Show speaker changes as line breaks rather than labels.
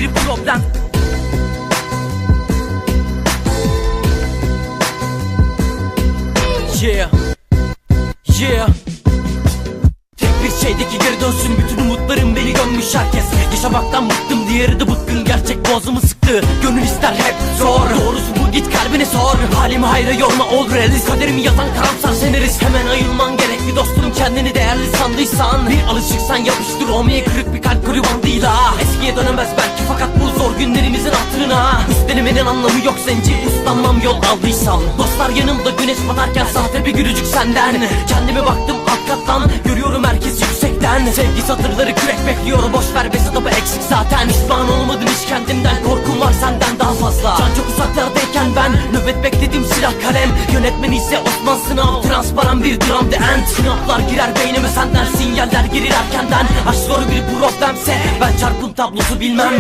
bir problem. Yeah, yeah. Tek bir şeydeki geri dönsün, bütün umutlarım beni gömmüş herkes. Yaşamaktan bıktım, diğeri de bıkkın, gerçek boğazımı sıktı. Gönül ister hep zor, doğrusu bu, git kalbine sor. Halimi hayra yorma, ol realist. Kaderimi yazan karamsar senarist. Hemen ayılman gerekli dostum, kendini değerli sandıysan. Bir alışıksan yapıştır, olmaya kırık bir kalp kırı bandıyla. Eskiye dönemez belki, fakat bu zor günlerimizin hatırına. Üstelemenin anlamı yok zenci, uslanmam yol aldıysam. Dostlar yanımda güneş batarken, sahte bir gülücük senden. Kendime baktım alt kattan, görüyorum herkes yüksekten. Sevgi satırları kürek bekliyor, boş ver be satabı eksik zaten. Pişman olmadım hiç kendimden, korkum var senden daha fazla. Can çok uzaklardayken ben nöbet bekledim, silah kalem. Yönetmen ise Osman Sınav, transparan bir dram the end. Sınavlar girer beynime senden, sinyaller girir erkenden. Aşk zor bir problemse ben çarpım tablosu bilmem.